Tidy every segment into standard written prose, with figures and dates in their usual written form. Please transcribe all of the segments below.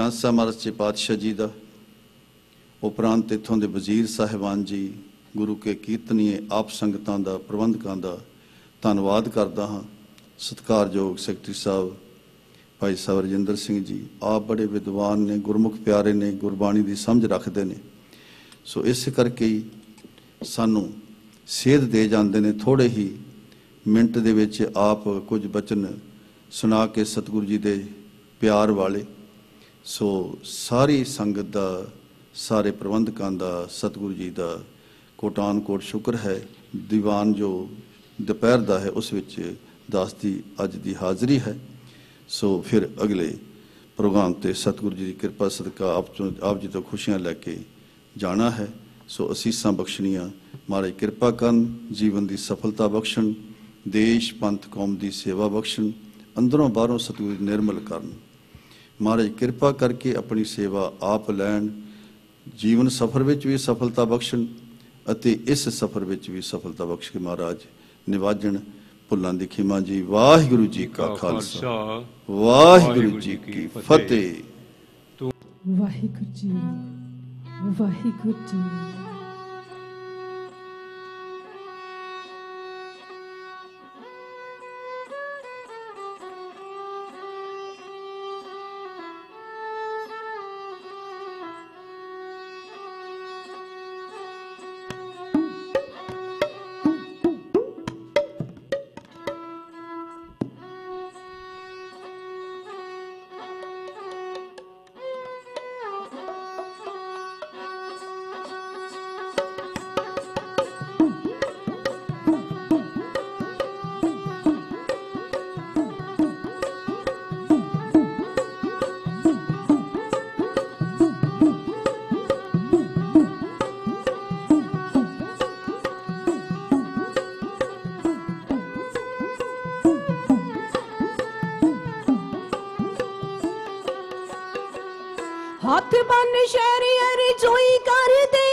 ਖਾਲਸਾ ਮਹਾਰਾਜ ਸੱਚੇ ਪਾਤਸ਼ਾਹ जी का, उपरंत इत्थों के वजीर साहिबान जी, गुरु के कीर्तनीय आप संगतां दा, प्रबंधकां दा धन्नवाद करदा हाँ। सत्कारयोग सैकटरी साहब भाई साहब रजिंदर सिंह जी, आप बड़े विद्वान ने, गुरमुख प्यारे ने, गुरबाणी की समझ रखते हैं। सो इस करके ही सानू सेध दे जाते हैं। थोड़े ही मिनट दे विच आप कुछ बचन सुना के सतगुरु जी दे प्यार वाले। सो सारी संगत का, सारे प्रबंधकों का, सतगुरु जी का कोटान कोट शुक्र है। दीवान जो दोपहर का है उस विच दास की अज की हाज़री है। सो फिर अगले प्रोग्राम ते सतगुरु जी की कृपा सदका आप जी तो खुशियां लैके जाना है। सो असीसां बख्शनियां, महाराज कृपा करन, जीवन की सफलता बख्शण, देश पंथ कौम की सेवा बख्शण, अंदरों बाहरों सतगुरु निर्मल करन। महाराज कृपा करके अपनी सेवा आप लैन, जीवन सफर विच भी सफलता बख्शण अते इस सफर विच भी सफलता बख्श के महाराज निवाजण। भुल्लां दी खिमा जी। वाहिगुरु जी का खालसा, वाहिगुरु जी की फतेह। वाहिगुरु जी, वाहिगुरु जी। हाथ बन शहरियर जोई कर दे,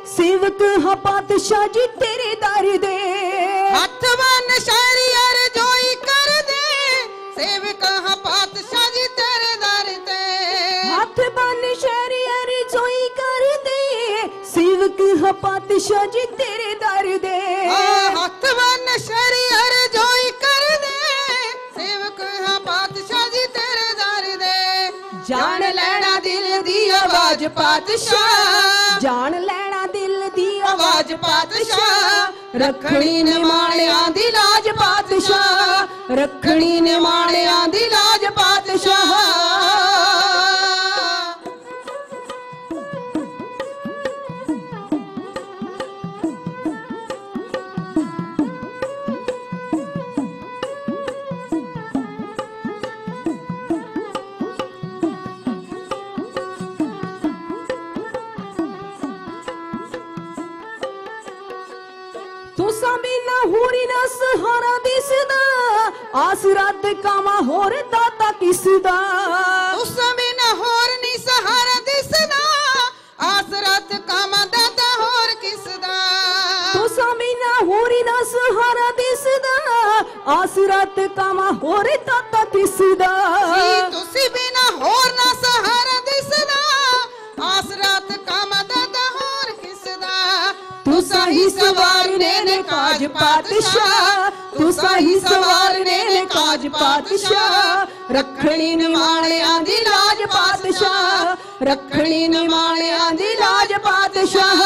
सेवक हाँ पातशाह जी तेरे दर दे। हाथ बन शहरियर जोई कर दे, सेवक हाँ पातशाह जी तेरे दर दे। हाथ बन शहरियर जोई कर दे, सेवक हाँ पातशाह जी तेरे दर दे। हाथ बन शहरियर जोई कर दे, सेवक हाँ पातशाह जी तेरे दर दे। जान लेना दिल दी आवाज पातशाह, जान लेना दिल दी आवाज पातशाह। रखनी ने माणियां दी लाज पातशाह, रखनी ने माणियां दी लाज पातशाह। तुसा बिना होरी ना सहारा दिसदा, आस रात कामा होर दाता किसदा। तुसा बिना होर नी सहारा दिसदा, आस रात कामा दाता होर किसदा। तुसा बिना होरी ना सहारा दिसदा, आस रात कामा होर दाता किसदा। तुसी बिना होर ना सहारा दिसदा, आस रात कामा दाता होर किसदा। तुसा ही सवारने ने काज पातशाह, तुसा ही सवारने ने काज पातशाह। रखनी ने माणियां दी लाज पातशाह, रखनी ने माणियां दी लाज पातशाह।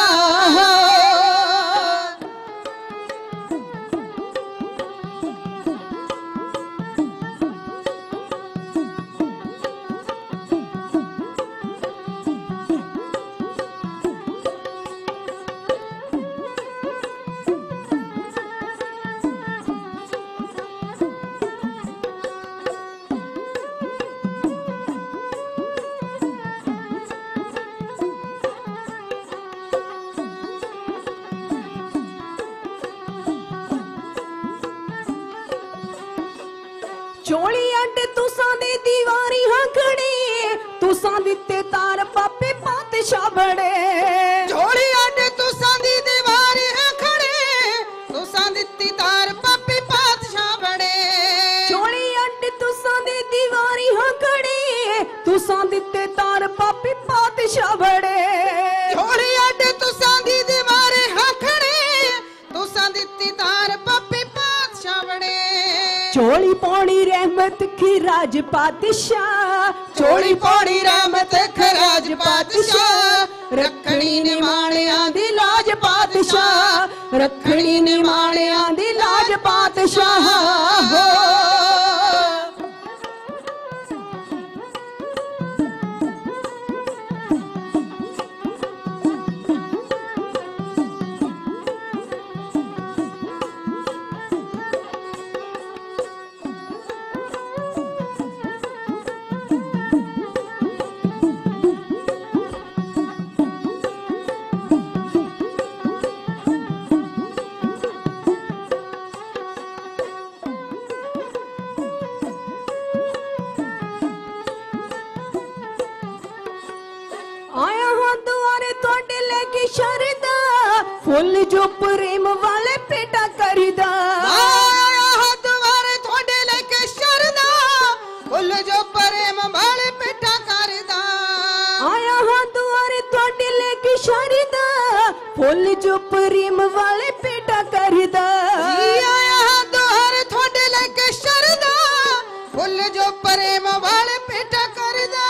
चोली अड्ड तुसा दे दीवारी हकड़े, तुसा दिते तार पापे पातशाह बड़े। चोली अड्ड तुसा दी दीवारी हकड़े, तुसा दिती तार पापे पातशाह बड़े। चोली अड्ड तुसा दे दीवारी हकड़े, तुसा दिते तार चोली पौनी रहमत खिराज पातशाह, चोली पौनी रहमत खराज पातशाह, रखड़ी निमाणियां दी लाज पातशाह, रखड़ी निमाणियां दी लाज पातशाह हो। आया हाँ दुआरे तोड़े लेके शरदा, फुल जो प्रेम वाले पेटा करीदा। आया हाँ दुआरे तोड़े लेके शरदा, फुल जो प्रेम वाले पेटा करदा। आया हाँ दुआरे तोड़े लेके शरदा, फुल जो प्रेम वाले पेटा करीदा। आया हाँ दुआरे तोड़े लेके शरदा, फुल जो प्रेम वाले पेटा करदा।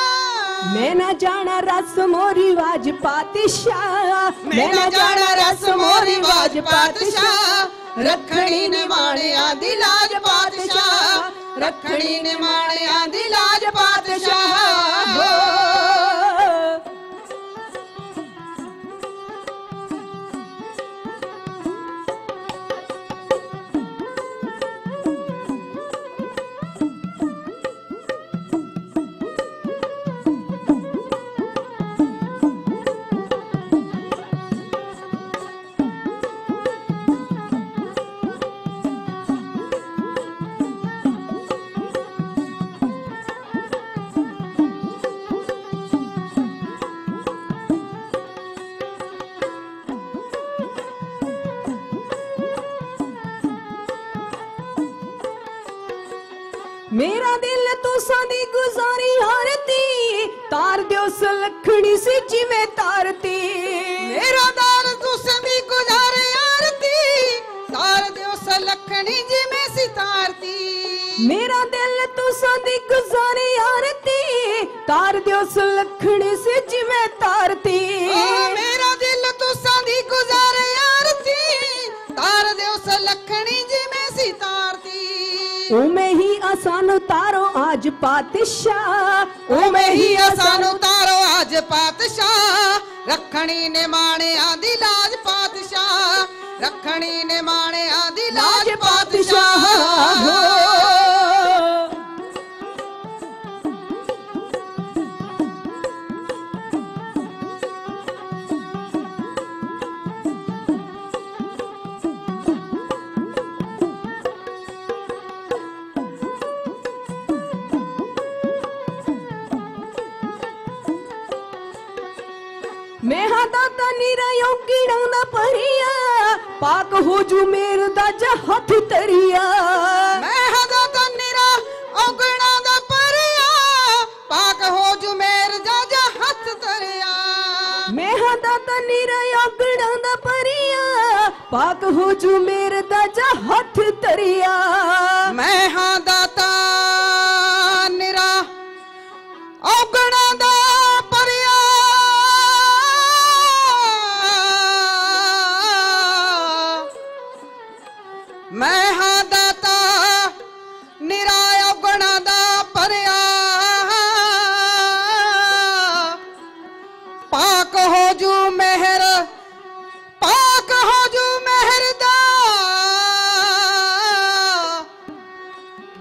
मैं ना जाना रस्मो रिवाज पातशाह, मैं ना जाना रस्मो रिवाज पातशाह, रखड़ी निमाणियां दी लाज पातशाह, रखड़ी निमाणियां दी लाज पातशाह हो। मेरा दिल तो सादी गुजारी हारती, तार दियो सलखणी से जिवे तारती। मेरा दार तू सभी गुजारे आरती, तार दियो सलखणी जिमे सितारती। मेरा दिल तो सादी गुजारी हारती, तार दियो सलखणी से जिवे तारती। मेरा दिल तू सादी गुजारे आरती, तार दियो सलखणी जिमे सितारती। उमे ही आसान उतारो आज पातशाह, उमे ही आसान उतारो आज पातशाह, रखड़ी निमाणियां दी लाज पातशाह, रखड़ी निमाणियां दी लाज पातशाह हो। मैं दाता नीरा योगिड़ा ना परिया, पाक हो जू मेर दा जहत तरिया। मैं दाता नीरा योगिड़ा दा परिया, पाक हो जू मेर दा जहत तरिया। मैं दाता नीरा योगिड़ा ना परिया, पाक हो जू मेर दा जहत तरिया। मैं दाता नीरा योगिड़ा दा परिया, मैं हाँ दाता निराया गुणा दा परिया, पाक हो जू मेहर, पाक हो जू मेहर दा,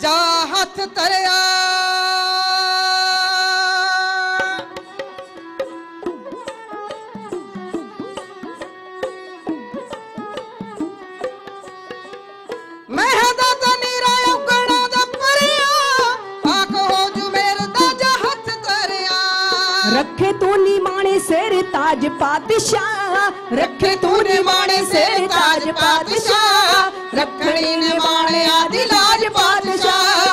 जा हथ तरिया। मैं दाता नीरा गुणा दा परिया, पाक हो जू मेर दा जा हथ तरिया। रखे तू निमाणे सिर ताज पातशाह, रखे तू निमाणे सिर ताज पातशाह, रखड़ी निमाणियां दी लाज पातशाह,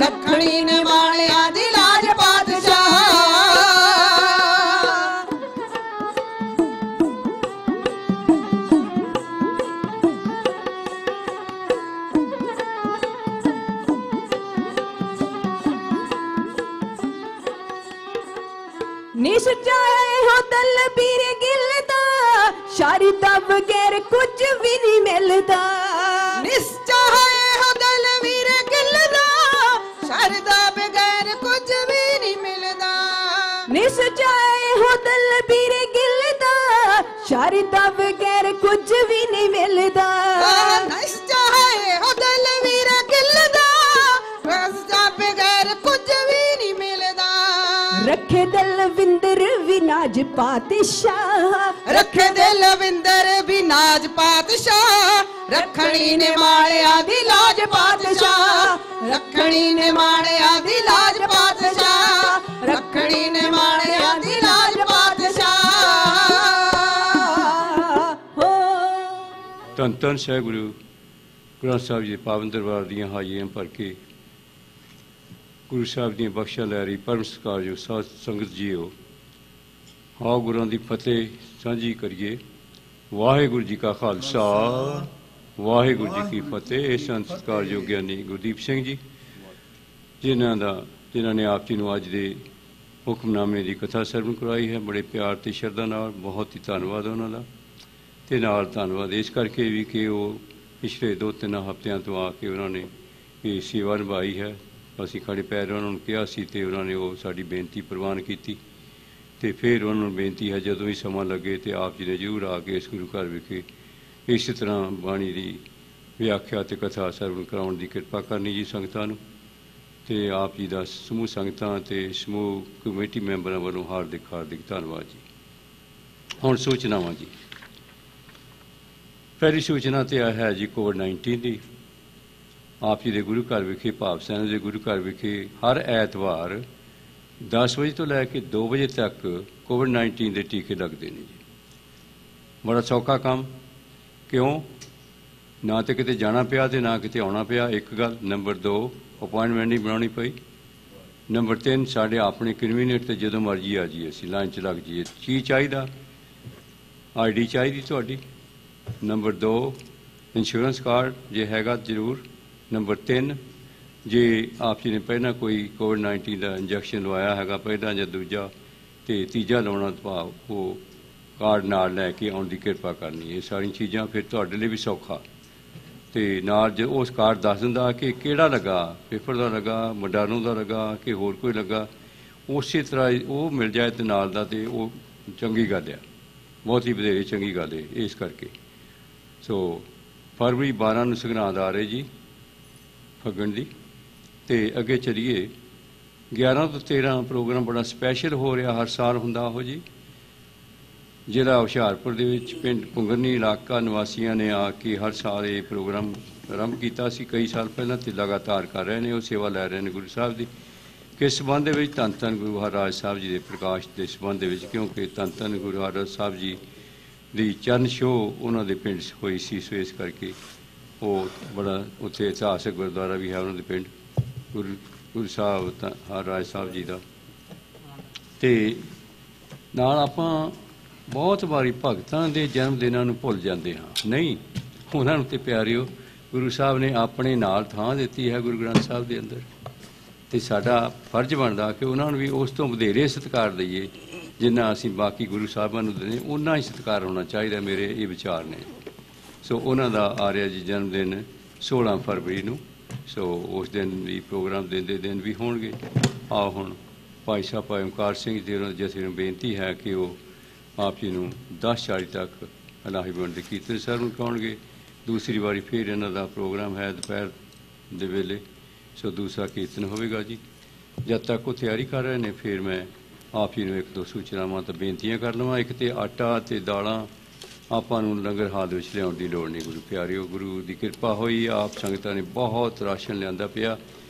रखड़ी निमाणियां दी लाज पातशाह। बगैर कुछ भी नहीं मिलदा निश्चा है हो दिल वीर गिलदा शरदा बगैर कुछ भी नहीं मिलदा निश्चय हो दिल बीर गिलदा शरदा बगैर कुछ भी नहीं मिलदा निश्चा है हो दिल वीर गिलदा शरदा बगैर कुछ भी नहीं मिलदा रखे दिल विंदर विनाज पातशाह रखे दिल विंदर भी नाज पातशाह रखणी ने माड़िया दी लाज पातशाह रखणी ने माड़िया दी लाज पातशाह रखणी ने माड़िया दी लाज पातशाह हो ਧੰਨ ਧੰਨ ਸਾਹਿਬ ਗੁਰੂ ਗ੍ਰੰਥ ਸਾਹਿਬ ਜੀ ਪਾਵਨ ਦਰਬਾਰ ਦੀਆਂ ਹਾਜ਼ਰੀਆਂ ਭਰ ਕੇ ਗੁਰੂ ਸਾਹਿਬ ਦੀਆਂ ਬਖਸ਼ਾਂ ਲੈ ਰਹੀ ਪਰਮ ਸਤਿਕਾਰਯੋਗ ਸਾਧ ਸੰਗਤ ਜੀਓ ਆਓ ਗੁਰਾਂ ਦੀ ਫਤਿਹ ਸਾਂਝੀ ਕਰੀਏ। ਵਾਹਿਗੁਰੂ ਜੀ ਕਾ ਖਾਲਸਾ ਵਾਹਿਗੁਰੂ ਜੀ ਕੀ ਫਤਿਹ। ਇਹ ਸੰਤ ਸਤਿਕਾਰਯੋਗ ਗਿਆਨੀ ਗੁਰਦੀਪ ਸਿੰਘ ਜੀ ਜਿਨ੍ਹਾਂ ਨੇ ਆਪ ਜੀ ਨੂੰ ਅੱਜ ਦੇ ਹੁਕਮਨਾਮੇ ਦੀ ਕਥਾ ਸਰਵਣ ਕਰਵਾਈ ਹੈ, ਬੜੇ ਪਿਆਰ ਤੇ ਸ਼ਰਧਾ ਨਾਲ। ਬਹੁਤ ਹੀ ਧੰਨਵਾਦ ਉਹਨਾਂ ਦਾ। ਤੇ ਨਾਲ ਧੰਨਵਾਦ ਇਸ ਕਰਕੇ ਵੀ ਕਿ ਉਹ ਪਿਛਲੇ 2-3 ਹਫ਼ਤਿਆਂ ਤੋਂ ਆ ਕੇ ਉਹਨਾਂ ਨੇ ਇਹ ਸੇਵਾ ਨਿਭਾਈ ਹੈ। ਅਸੀਂ ਖੜੇ ਪੈਰ ਉਹਨਾਂ ਨੂੰ ਕਿਹਾ ਸੀ ਅਤੇ ਉਹਨਾਂ ਨੇ ਉਹ ਸਾਡੀ ਬੇਨਤੀ ਪ੍ਰਵਾਨ ਕੀਤੀ। ਅਤੇ ਫਿਰ ਉਹਨਾਂ ਨੂੰ ਬੇਨਤੀ ਹੈ ਜਦੋਂ ਵੀ ਸਮਾਂ ਲੱਗੇ ਅਤੇ ਆਪ ਜੀ ਨੇ ਜ਼ਰੂਰ ਆ ਕੇ ਇਸ ਗੁਰੂ ਘਰ ਵਿਖੇ ਇਸੇ ਤਰ੍ਹਾਂ ਬਾਣੀ ਦੀ ਵਿਆਖਿਆ ਅਤੇ ਕਥਾ ਸਰਵਣ ਕਰਾਉਣ ਦੀ ਕਿਰਪਾ ਕਰਨੀ ਜੀ ਸੰਗਤਾਂ ਨੂੰ। ਅਤੇ ਆਪ ਜੀ ਦਾ ਸਮੂਹ ਸੰਗਤਾਂ ਅਤੇ ਸਮੂਹ ਕਮੇਟੀ ਮੈਂਬਰਾਂ ਵੱਲੋਂ ਹਾਰਦਿਕ ਧੰਨਵਾਦ ਜੀ। ਹੁਣ ਸੂਚਨਾਵਾਂ ਜੀ। ਪਹਿਲੀ ਸੂਚਨਾ ਤੇ ਆ ਹੈ ਜੀ ਕੋਵਿਡ-19 ਦੀ। ਆਪ ਜੀ ਦੇ ਗੁਰੂ ਘਰ ਵਿਖੇ ਭਾਵ ਸੈਨਾ ਦੇ ਗੁਰੂ ਘਰ ਵਿਖੇ ਹਰ ਐਤਵਾਰ 10 ਵਜੇ ਤੋਂ ਲੈ ਕੇ 2 ਵਜੇ ਤੱਕ ਕੋਵਿਡ-19 ਦੇ ਟੀਕੇ ਲੱਗਦੇ ਨੇ ਜੀ। ਬੜਾ ਸੌਖਾ ਕੰਮ, ਕਿਉਂ? ਨਾ ਤਾਂ ਕਿਤੇ ਜਾਣਾ ਪਿਆ ਅਤੇ ਨਾ ਕਿਤੇ ਆਉਣਾ ਪਿਆ। ਇੱਕ ਗੱਲ। ਨੰਬਰ 2 ਅਪੁਆਇੰਟਮੈਂਟ ਨਹੀਂ ਬਣਾਉਣੀ ਪਈ। ਨੰਬਰ 3 ਸਾਡੇ ਆਪਣੇ ਕਨਵੀਨੀਅੰਟ 'ਤੇ ਜਦੋਂ ਮਰਜ਼ੀ ਆ ਜਾਈਏ, ਅਸੀਂ ਲਾਈਨ 'ਚ ਲੱਗ ਜਾਈਏ। ਕੀ ਚਾਹੀਦਾ? ID ਚਾਹੀਦੀ ਤੁਹਾਡੀ। ਨੰਬਰ 2 ਇੰਸ਼ੋਰੈਂਸ ਕਾਰਡ ਜੇ ਹੈਗਾ ਜ਼ਰੂਰ। ਨੰਬਰ 3 ਜੇ ਆਪ ਜੀ ਨੇ ਪਹਿਲਾਂ ਕੋਈ ਕੋਵਿਡ-19 ਦਾ ਇੰਜੈਕਸ਼ਨ ਲਵਾਇਆ ਹੈਗਾ ਪਹਿਲਾਂ ਜਾਂ ਦੂਜਾ, ਅਤੇ ਤੀਜਾ ਲਾਉਣਾ ਭਾਵ ਉਹ ਕਾਰਡ ਨਾਲ ਲੈ ਕੇ ਆਉਣ ਦੀ ਕਿਰਪਾ ਕਰਨੀ। ਇਹ ਸਾਰੀਆਂ ਚੀਜ਼ਾਂ ਫਿਰ ਤੁਹਾਡੇ ਲਈ ਵੀ ਸੌਖਾ। ਅਤੇ ਨਾਲ ਜੇ ਉਸ ਕਾਰਡ ਦੱਸ ਦਿੰਦਾ ਕਿ ਕਿਹੜਾ ਲੱਗਾ, ਪੇਪਰ ਦਾ ਲੱਗਾ, ਮੋਡਰਨਾ ਦਾ ਲੱਗਾ ਕਿ ਹੋਰ ਕੋਈ ਲੱਗਾ, ਉਸੇ ਤਰ੍ਹਾਂ ਉਹ ਮਿਲ ਜਾਏ ਅਤੇ ਨਾਲ ਦਾ, ਅਤੇ ਉਹ ਚੰਗੀ ਗੱਲ ਆ, ਬਹੁਤ ਹੀ ਵਧੇਰੇ ਚੰਗੀ ਗੱਲ ਹੈ। ਇਸ ਕਰਕੇ ਸੋ ਫਰਵਰੀ 12 ਨੂੰ ਸੰਗਰਾਂਦ ਆ ਰਹੇ ਜੀ ਫੱਗਣ ਦੀ। ਅਤੇ ਅੱਗੇ ਚਲੀਏ 11 ਤੋਂ 13 ਪ੍ਰੋਗਰਾਮ ਬੜਾ ਸਪੈਸ਼ਲ ਹੋ ਰਿਹਾ, ਹਰ ਸਾਲ ਹੁੰਦਾ ਉਹ ਜੀ। ਜ਼ਿਲ੍ਹਾ ਹੁਸ਼ਿਆਰਪੁਰ ਦੇ ਵਿੱਚ ਪਿੰਡ ਪੁੰਗਰਨੀ ਇਲਾਕਾ ਨਿਵਾਸੀਆਂ ਨੇ ਆ ਕੇ ਹਰ ਸਾਲ ਇਹ ਪ੍ਰੋਗਰਾਮ ਆਰੰਭ ਕੀਤਾ ਸੀ ਕਈ ਸਾਲ ਪਹਿਲਾਂ, ਅਤੇ ਲਗਾਤਾਰ ਕਰ ਰਹੇ ਨੇ, ਉਹ ਸੇਵਾ ਲੈ ਰਹੇ ਨੇ ਗੁਰੂ ਸਾਹਿਬ ਦੀ। ਕਿਸ ਸੰਬੰਧ ਦੇ ਵਿੱਚ? ਧੰਨ ਧੰਨ ਗੁਰੂ ਹਰਿਰਾਜ ਸਾਹਿਬ ਜੀ ਦੇ ਪ੍ਰਕਾਸ਼ ਦੇ ਸੰਬੰਧ ਦੇ ਵਿੱਚ, ਕਿਉਂਕਿ ਧੰਨ ਧੰਨ ਗੁਰੂ ਹਰਿਰਾਜ ਸਾਹਿਬ ਜੀ ਦੀ ਚਰਨ ਛੋਹ ਉਹਨਾਂ ਦੇ ਪਿੰਡ ਹੋਈ ਸੀ। ਸੋ ਇਸ ਕਰਕੇ ਉਹ ਬੜਾ ਉੱਥੇ ਇਤਿਹਾਸਕ ਗੁਰਦੁਆਰਾ ਵੀ ਹੈ ਉਹਨਾਂ ਦੇ ਪਿੰਡ ਗੁਰੂ ਸਾਹਿਬ ਹਰਿਰਾਜ ਸਾਹਿਬ ਜੀ ਦਾ। ਅਤੇ ਨਾਲ ਆਪਾਂ ਬਹੁਤ ਵਾਰੀ ਭਗਤਾਂ ਦੇ ਜਨਮ ਦਿਨਾਂ ਨੂੰ ਭੁੱਲ ਜਾਂਦੇ ਹਾਂ। ਨਹੀਂ, ਉਹਨਾਂ ਨੂੰ ਤਾਂ ਪਿਆਰਿਓ ਗੁਰੂ ਸਾਹਿਬ ਨੇ ਆਪਣੇ ਨਾਲ ਥਾਂ ਦਿੱਤੀ ਹੈ ਗੁਰੂ ਗ੍ਰੰਥ ਸਾਹਿਬ ਦੇ ਅੰਦਰ, ਅਤੇ ਸਾਡਾ ਫਰਜ਼ ਬਣਦਾ ਕਿ ਉਹਨਾਂ ਨੂੰ ਵੀ ਉਸ ਤੋਂ ਵਧੇਰੇ ਸਤਿਕਾਰ ਦਈਏ ਜਿੰਨਾ ਅਸੀਂ ਬਾਕੀ ਗੁਰੂ ਸਾਹਿਬਾਂ ਨੂੰ ਦਿੰਦੇ, ਓਨਾ ਹੀ ਸਤਿਕਾਰ ਹੋਣਾ ਚਾਹੀਦਾ। ਮੇਰੇ ਇਹ ਵਿਚਾਰ ਨੇ। ਸੋ ਉਹਨਾਂ ਦਾ ਆ ਰਿਹਾ ਜੀ ਜਨਮ ਦਿਨ 16 ਫਰਵਰੀ ਨੂੰ। ਸੋ ਉਸ ਦਿਨ ਵੀ ਪ੍ਰੋਗਰਾਮ ਦਿਨ ਵੀ ਹੋਣਗੇ। ਆਓ ਹੁਣ ਭਾਈ ਸਾਹਿਬ ਭਾਈ ਓਮਕਾਰ ਸਿੰਘ ਜੀ ਉਹਨਾਂ ਜਥੇ ਨੂੰ ਬੇਨਤੀ ਹੈ ਕਿ ਉਹ ਆਪ ਜੀ ਨੂੰ 10:40 ਤੱਕ ਇਲਾਹੀ ਬੰਦ ਦੇ ਕੀਰਤਨ ਸਰਵਣ ਕਰਾਉਣਗੇ। ਦੂਸਰੀ ਵਾਰੀ ਫਿਰ ਇਹਨਾਂ ਦਾ ਪ੍ਰੋਗਰਾਮ ਹੈ ਦੁਪਹਿਰ ਦੇ ਵੇਲੇ। ਸੋ ਦੂਸਰਾ ਕੀਰਤਨ ਹੋਵੇਗਾ ਜੀ। ਜਦ ਤੱਕ ਉਹ ਤਿਆਰੀ ਕਰ ਰਹੇ ਨੇ ਫਿਰ ਮੈਂ ਆਪ ਜੀ ਨੂੰ 1-2 ਸੂਚਨਾਵਾਂ ਤਾਂ ਬੇਨਤੀਆਂ ਕਰ ਲਵਾਂ। ਇੱਕ ਤਾਂ ਆਟਾ ਅਤੇ ਦਾਲਾਂ ਆਪਾਂ ਨੂੰ ਲੰਗਰ ਹਾਲ ਵਿੱਚ ਲਿਆਉਣ ਦੀ ਲੋੜ ਨਹੀਂ। ਗੁਰੂ ਪਿਆਰਿਓ, ਗੁਰੂ ਦੀ ਕਿਰਪਾ ਹੋਈ, ਆਪ ਸੰਗਤਾਂ ਨੇ ਬਹੁਤ ਰਾਸ਼ਨ ਲਿਆਂਦਾ ਪਿਆ,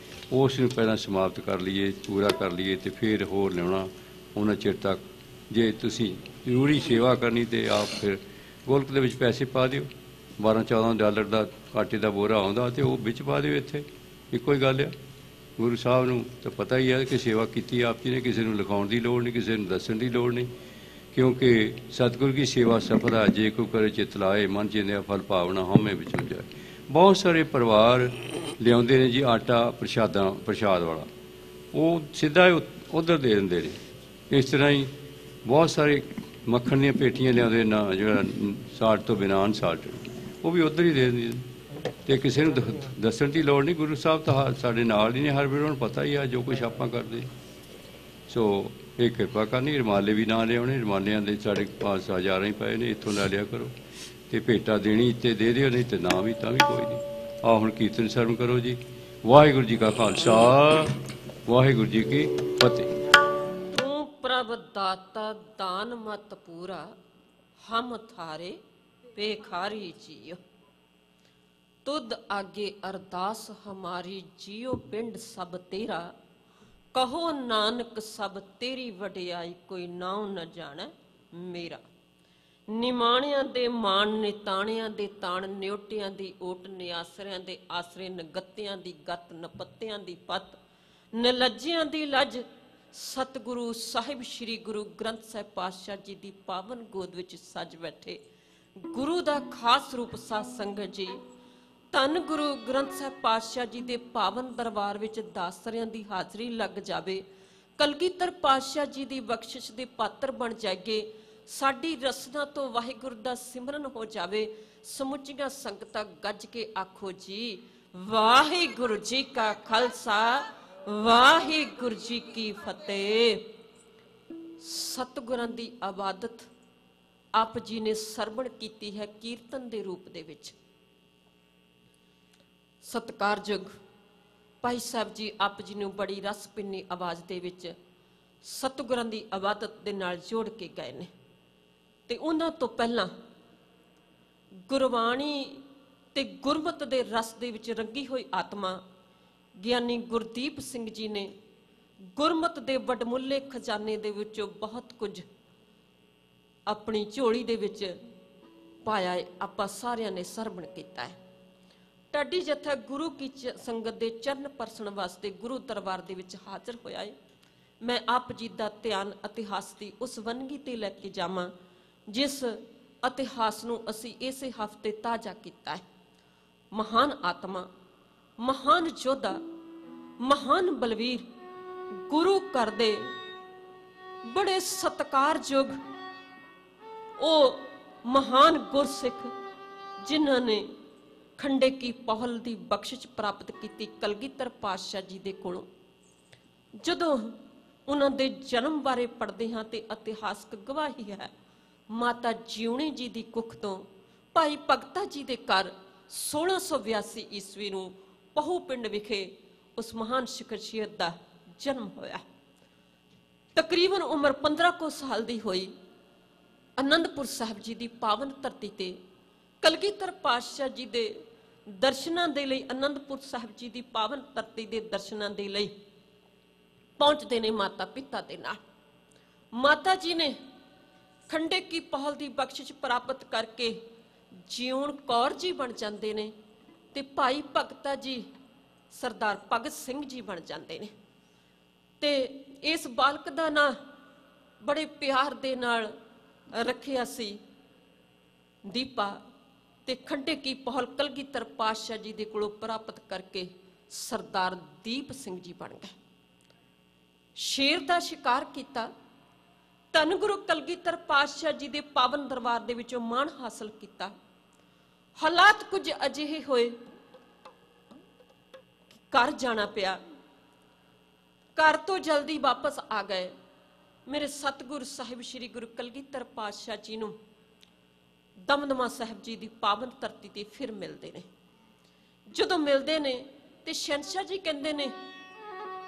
ਉਸ ਨੂੰ ਪਹਿਲਾਂ ਸਮਾਪਤ ਕਰ ਲਈਏ, ਪੂਰਾ ਕਰ ਲਈਏ, ਅਤੇ ਫਿਰ ਹੋਰ ਲਿਆਉਣਾ ਉਹਨਾਂ ਚਿਰ ਤੱਕ। ਜੇ ਤੁਸੀਂ ਜ਼ਰੂਰੀ ਸੇਵਾ ਕਰਨੀ ਅਤੇ ਆਪ ਫਿਰ ਗੋਲਕ ਦੇ ਵਿੱਚ ਪੈਸੇ ਪਾ ਦਿਓ। $12-14 ਦਾ ਆਟੇ ਦਾ ਬੋਰਾ ਆਉਂਦਾ ਅਤੇ ਉਹ ਵਿੱਚ ਪਾ ਦਿਓ। ਇੱਥੇ ਇੱਕੋ ਹੀ ਗੱਲ ਆ। ਗੁਰੂ ਸਾਹਿਬ ਨੂੰ ਤਾਂ ਪਤਾ ਹੀ ਹੈ ਕਿ ਸੇਵਾ ਕੀਤੀ ਆਪ ਜੀ ਨੇ, ਕਿਸੇ ਨੂੰ ਲਿਖਾਉਣ ਦੀ ਲੋੜ ਨਹੀਂ, ਕਿਸੇ ਨੂੰ ਦੱਸਣ ਦੀ ਲੋੜ ਨਹੀਂ, ਕਿਉਂਕਿ ਸਤਿਗੁਰ ਕੀ ਸੇਵਾ ਸਫਲ ਹੈ ਜੇ ਕੋ ਕਰੇ ਚਿਤ ਲਾਏ, ਮਨ ਚਿੰਦਿਆ ਫਲ ਭਾਵਨਾ ਹਉਮੈ ਵਿਚੋਂ ਜਾਏ। ਬਹੁਤ ਸਾਰੇ ਪਰਿਵਾਰ ਲਿਆਉਂਦੇ ਨੇ ਜੀ ਆਟਾ ਪ੍ਰਸ਼ਾਦ ਵਾਲਾ, ਉਹ ਸਿੱਧਾ ਉੱਧਰ ਦੇ ਦਿੰਦੇ ਨੇ। ਇਸ ਤਰ੍ਹਾਂ ਹੀ ਬਹੁਤ ਸਾਰੇ ਮੱਖਣ ਦੀਆਂ ਪੇਟੀਆਂ ਲਿਆਉਂਦੇ ਨਾ, ਜਿਹੜਾ ਸਾਲਟ ਤੋਂ ਬਿਨਾਂ ਅਨਸਾਲਟ, ਉਹ ਵੀ ਉੱਧਰ ਹੀ ਦੇ ਦਿੰਦੇ। ਤੇ ਕਿਸੇ ਨੂੰ ਦੱਸਣ ਦੀ ਲੋੜ ਨਹੀਂ, ਗੁਰੂ ਸਾਹਿਬ ਤਾਂ ਸਾਡੇ ਨਾਲ ਹੀ ਨੇ ਹਰ ਵੇਲੇ, ਉਹਨਾਂ ਨੂੰ ਪਤਾ ਹੀ ਆ ਜੋ ਕੁਛ ਆਪਾਂ ਕਰਦੇ। ਸੋ ਇਹ ਕਿਰਪਾ ਕਰਨੀ, ਰੁਮਾਲੇ ਵੀ ਨਾ ਲਿਆਉਣੇ, ਰੁਮਾਲਿਆਂ ਦੇ ਸਾਡੇ ਪਾਸ ਹਜ਼ਾਰਾਂ ਹੀ ਪਏ ਨੇ, ਇੱਥੋਂ ਲੈ ਲਿਆ ਕਰੋ। ਤੇ ਭੇਟਾ ਦੇਣੀ ਤੇ ਦੇ ਦਿਓ, ਨਹੀਂ ਤੇ ਨਾ ਵੀ ਤਾਂ ਵੀ ਕੋਈ ਨਹੀਂ। ਆਹ ਹੁਣ ਕੀਰਤਨ ਸਰਵਣ ਕਰੋ ਜੀ। ਵਾਹਿਗੁਰੂ ਜੀ ਕਾ ਖਾਲਸਾ, ਵਾਹਿਗੁਰੂ ਜੀ ਕੀ ਫਤਿਹ। ਤੂੰ ਪ੍ਰਭ ਦਾਤਾ ਦਾਨ ਮਤ ਪੂਰਾ, ਹਮ ਥਾਰੇ ਬੇਖਾਰੀ ਜੀਓ। ਤੁਧ ਆਗੇ ਅਰਦਾਸ ਹਮਾਰੀ, ਜੀਓ ਪਿੰਡ ਸਭ ਤੇਰਾ। ਕਹੋ ਨਾਨਕ ਸਭ ਤੇਰੀ ਵਡਿਆਈ, ਕੋਈ ਨਾਉ ਨ ਜਾਣੈ ਮੇਰਾ। ਨਿਮਾਣਿਆਂ ਦੇ ਮਾਣ, ਨਿਤਾਣਿਆਂ ਦੇ ਤਾਣ, ਨਿਉਟਿਆਂ ਦੀ ਓਟ, ਨਿਆਸਰਿਆਂ ਦੇ ਆਸਰੇ, ਨਗੱਤਿਆਂ ਦੀ ਗੱਤ, ਨਪੱਤਿਆਂ ਦੀ ਪੱਤ, ਨਿਲੱਜਿਆਂ ਦੀ ਲੱਜ। ਸਤਿਗੁਰੂ ਸਾਹਿਬ ਸ੍ਰੀ ਗੁਰੂ ਗ੍ਰੰਥ ਸਾਹਿਬ ਪਾਤਸ਼ਾਹ ਜੀ ਦੀ ਪਾਵਨ ਗੋਦ ਵਿੱਚ ਸੱਜ ਬੈਠੇ ਗੁਰੂ ਦਾ ਖਾਸ ਰੂਪ ਸਾਧ ਸੰਗਤ ਜੀ। ਧੰਨ ਗੁਰੂ ਗ੍ਰੰਥ ਸਾਹਿਬ ਪਾਤਸ਼ਾਹ ਜੀ ਦੇ ਪਾਵਨ ਦਰਬਾਰ ਵਿੱਚ ਦਾਸਰਿਆਂ ਦੀ ਹਾਜ਼ਰੀ ਲੱਗ ਜਾਵੇ, ਕਲਗੀਧਰ ਪਾਤਸ਼ਾਹ ਜੀ ਦੀ ਬਖਸ਼ਿਸ਼ ਦੇ ਪਾਤਰ ਬਣ ਜਾਈਏ, ਸਾਡੀ ਰਸਨਾ ਤੋਂ ਵਾਹਿਗੁਰੂ ਦਾ ਸਿਮਰਨ ਹੋ ਜਾਵੇ। ਸਮੁੱਚੀਆਂ ਸੰਗਤਾਂ ਗੱਜ ਕੇ ਆਖੋ ਜੀ, ਵਾਹਿਗੁਰੂ ਜੀ ਕਾ ਖਾਲਸਾ, ਵਾਹਿਗੁਰੂ ਜੀ ਕੀ ਫਤਿਹ। ਸਤਿਗੁਰਾਂ ਦੀ ਇਬਾਦਤ ਆਪ ਜੀ ਨੇ ਸਰਵਣ ਕੀਤੀ ਹੈ ਕੀਰਤਨ ਦੇ ਰੂਪ ਦੇ ਵਿੱਚ। ਸਤਿਕਾਰਯੋਗ ਭਾਈ ਸਾਹਿਬ ਜੀ ਆਪ ਜੀ ਨੂੰ ਬੜੀ ਰਸ ਭਿੰਨੀ ਆਵਾਜ਼ ਦੇ ਵਿੱਚ ਸਤਿਗੁਰਾਂ ਦੀ ਇਬਾਦਤ ਦੇ ਨਾਲ ਜੋੜ ਕੇ ਗਏ ਨੇ। ਤੇ ਉਹਨਾਂ ਤੋਂ ਪਹਿਲਾਂ ਗੁਰਬਾਣੀ ਤੇ ਗੁਰਮਤ ਦੇ ਰਸ ਦੇ ਵਿੱਚ ਰੰਗੀ ਹੋਈ ਆਤਮਾ ਗਿਆਨੀ ਗੁਰਦੀਪ ਸਿੰਘ ਜੀ ਨੇ ਗੁਰਮਤ ਦੇ ਵਡਮੁੱਲੇ ਖਜ਼ਾਨੇ ਦੇ ਵਿੱਚੋਂ ਬਹੁਤ ਕੁਝ ਆਪਣੀ ਝੋਲੀ ਦੇ ਵਿੱਚ ਪਾਇਆ ਹੈ। ਆਪਾਂ ਸਾਰਿਆਂ ਨੇ ਸਰਵਣ ਕੀਤਾ ਹੈ। ਢਾਡੀ ਜਥਾ ਗੁਰੂ ਕੀ ਸੰਗਤ ਦੇ ਚਰਨ ਪਰਸਣ ਵਾਸਤੇ ਗੁਰੂ ਦਰਬਾਰ ਦੇ ਵਿੱਚ ਹਾਜ਼ਰ ਹੋਇਆ ਹੈ। ਮੈਂ ਆਪ ਜੀ ਦਾ ਧਿਆਨ ਇਤਿਹਾਸ ਦੀ ਉਸ ਵੰਨਗੀ ਤੇ ਲੈ ਕੇ ਜਾਵਾਂ ਜਿਸ ਇਤਿਹਾਸ ਨੂੰ ਅਸੀਂ ਇਸੇ ਹਫ਼ਤੇ ਤਾਜ਼ਾ ਕੀਤਾ ਹੈ। ਮਹਾਨ ਆਤਮਾ, ਮਹਾਨ ਯੋਧਾ, ਮਹਾਨ ਬਲਵੀਰ, ਗੁਰੂ ਘਰ ਦੇ ਬੜੇ ਸਤਿਕਾਰਯੋਗ ਉਹ ਮਹਾਨ ਗੁਰਸਿੱਖ ਜਿਨ੍ਹਾਂ ਨੇ ਖੰਡੇ ਕੀ ਪਹਲ ਦੀ ਬਖਸ਼ਿਸ਼ ਪ੍ਰਾਪਤ ਕੀਤੀ ਕਲਗੀਧਰ ਪਾਤਸ਼ਾਹ ਜੀ ਦੇ ਕੋਲੋਂ। ਜਦੋਂ ਉਹਨਾਂ ਦੇ ਜਨਮ ਬਾਰੇ ਪੜ੍ਹਦੇ ਹਾਂ ਤੇ ਇਤਿਹਾਸਕ ਗਵਾਹੀ ਹੈ ਮਾਤਾ ਜਿਉਣੀ ਜੀ ਦੀ ਕੁੱਖ ਤੋਂ ਭਾਈ ਭਗਤਾ ਜੀ ਦੇ ਘਰ 1682 ਈਸਵੀ ਨੂੰ ਪਹੂ ਪਿੰਡ ਵਿਖੇ ਉਸ ਮਹਾਨ ਸ਼ਖਸੀਅਤ ਦਾ ਜਨਮ ਹੋਇਆ। ਤਕਰੀਬਨ ਉਮਰ 15 ਕੁ ਸਾਲ ਦੀ ਹੋਈ ਅਨੰਦਪੁਰ ਸਾਹਿਬ ਜੀ ਦੀ ਪਾਵਨ ਧਰਤੀ ਤੇ ਕਲਗੀਧਰ ਪਾਤਸ਼ਾਹ ਜੀ ਦੇ ਦਰਸ਼ਨਾਂ ਦੇ ਲਈ, ਅਨੰਦਪੁਰ ਸਾਹਿਬ ਜੀ ਦੀ ਪਾਵਨ ਧਰਤੀ ਦੇ ਦਰਸ਼ਨਾਂ ਦੇ ਲਈ ਪਹੁੰਚਦੇ ਨੇ ਮਾਤਾ ਪਿਤਾ ਦੇ ਨਾਲ। ਮਾਤਾ ਜੀ ਨੇ ਖੰਡੇ ਕੀ ਪਹਲ ਦੀ ਬਖਸ਼ਿਸ਼ ਪ੍ਰਾਪਤ ਕਰਕੇ ਜਿਉਣ ਕੌਰ ਜੀ ਬਣ ਜਾਂਦੇ ਨੇ ਤੇ ਭਾਈ ਭਗਤਾ ਜੀ ਸਰਦਾਰ ਭਗਤ ਸਿੰਘ ਜੀ ਬਣ ਜਾਂਦੇ ਨੇ। ਤੇ ਇਸ ਬਾਲਕ ਦਾ ਨਾਂ ਬੜੇ ਪਿਆਰ ਦੇ ਨਾਲ ਰੱਖਿਆ ਸੀ ਦੀਪਾ। ਤੇ ਖੰਡੇ ਕੀ ਪਹਲ ਕਲਗੀਧਰ ਪਾਤਸ਼ਾਹ ਜੀ ਦੇ ਕੋਲੋਂ ਪ੍ਰਾਪਤ ਕਰਕੇ ਸਰਦਾਰ ਦੀਪ ਸਿੰਘ ਜੀ ਬਣ ਗਏ। ਸ਼ੇਰ ਦਾ ਸ਼ਿਕਾਰ ਕੀਤਾ, ਧੰਨ ਗੁਰੂ ਕਲਗੀਧਰ ਪਾਤਸ਼ਾਹ ਜੀ ਦੇ ਪਾਵਨ ਦਰਬਾਰ ਦੇ ਵਿੱਚੋਂ ਮਾਣ ਹਾਸਲ ਕੀਤਾ। ਹਾਲਾਤ ਕੁਝ ਅਜਿਹੇ ਹੋਏ ਘਰ ਜਾਣਾ ਪਿਆ। ਘਰ ਤੋਂ ਜਲਦੀ ਵਾਪਸ ਆ ਗਏ। ਮੇਰੇ ਸਤਿਗੁਰ ਸਾਹਿਬ ਸ੍ਰੀ ਗੁਰੂ ਕਲਗੀਧਰ ਪਾਤਸ਼ਾਹ ਜੀ ਨੂੰ ਦਮਦਮਾ ਸਾਹਿਬ ਜੀ ਦੀ ਪਾਵਨ ਧਰਤੀ ਤੇ ਫਿਰ ਮਿਲਦੇ ਨੇ। ਜਦੋਂ ਮਿਲਦੇ ਨੇ ਤੇ ਸ਼ਹਿਨਸ਼ਾਹ ਜੀ ਕਹਿੰਦੇ ਨੇ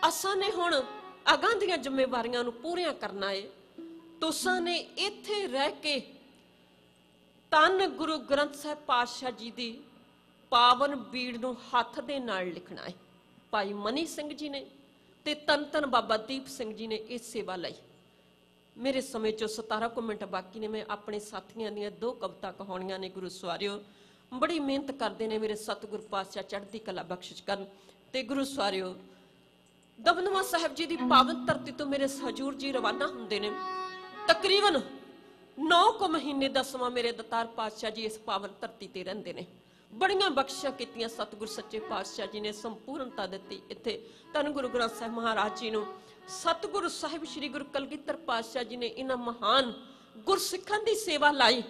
ਅਸਾਂ ਨੇ ਹੁਣ ਅਗਾਂਹ ਦੀਆਂ ਜ਼ਿੰਮੇਵਾਰੀਆਂ ਨੂੰ ਪੂਰੀਆਂ ਕਰਨਾ ਏ। ਤੁਸਾਂ ਨੇ ਇੱਥੇ ਰਹਿ ਕੇ ਧੰਨ ਗੁਰੂ ਗ੍ਰੰਥ ਸਾਹਿਬ ਪਾਤਸ਼ਾਹ ਜੀ ਦੀ ਪਾਵਨ ਬੀੜ ਨੂੰ ਹੱਥ ਦੇ ਨਾਲ ਲਿਖਣਾ ਹੈ। ਭਾਈ ਮਨੀ ਸਿੰਘ ਜੀ ਨੇ ਤੇ ਧੰਨ ਧੰਨ ਬਾਬਾ ਦੀਪ ਸਿੰਘ ਜੀ ਨੇ ਇਹ ਸੇਵਾ ਲਈ। ਮੇਰੇ ਸਮੇਂ ਚੋਂ 17 ਕੁ ਮਿੰਟ ਬਾਕੀ ਨੇ। ਮੈਂ ਆਪਣੇ ਸਾਥੀਆਂ ਦੀਆਂ 2 ਕਵਿਤਾ ਕਹਾਣੀਆਂ ਨੇ। ਗੁਰੂ ਸਵਾਰਿਓ ਬੜੀ ਮਿਹਨਤ ਕਰਦੇ ਨੇ ਮੇਰੇ ਸਤਿਗੁਰ ਪਾਤਸ਼ਾਹ ਚੜ੍ਹਦੀ ਕਲਾ ਬਖਸ਼ਿਸ਼ ਕਰਨ। ਤੇ ਗੁਰੂ ਸਵਾਰਿਓ ਦਮਦਮਾ ਸਾਹਿਬ ਜੀ ਦੀ ਪਾਵਨ ਧਰਤੀ ਤੋਂ ਮੇਰੇ ਹਜੂਰ ਜੀ ਰਵਾਨਾ ਹੁੰਦੇ ਨੇ। ਤਕਰੀਬਨ 9 ਕੁ ਮਹੀਨੇ ਦਾ ਸਮਾਂ ਮੇਰੇ ਦਤਾਰ ਪਾਤਸ਼ਾਹ ਜੀ ਇਸ ਪਾਵਨ ਧਰਤੀ ਤੇ ਰਹਿੰਦੇ ਨੇ। ਬੜੀਆਂ ਬਖਸ਼ਿਸ਼ਾਂ ਕੀਤੀਆਂ ਸਤਿਗੁਰ ਸੱਚੇ ਪਾਤਸ਼ਾਹ ਜੀ ਨੇ, ਸੰਪੂਰਨਤਾ ਦਿੱਤੀ ਇੱਥੇ ਧੰਨ ਗੁਰੂ ਗ੍ਰੰਥ ਸਾਹਿਬ ਮਹਾਰਾਜ ਜੀ ਨੂੰ। ਸਤਿਗੁਰੂ ਸਾਹਿਬ ਸ੍ਰੀ ਗੁਰੂ ਕਲਗੀਧਰ ਪਾਤਸ਼ਾਹ ਜੀ ਨੇ ਇਹਨਾਂ ਮਹਾਨ गुरसिखां दी सेवा लाई,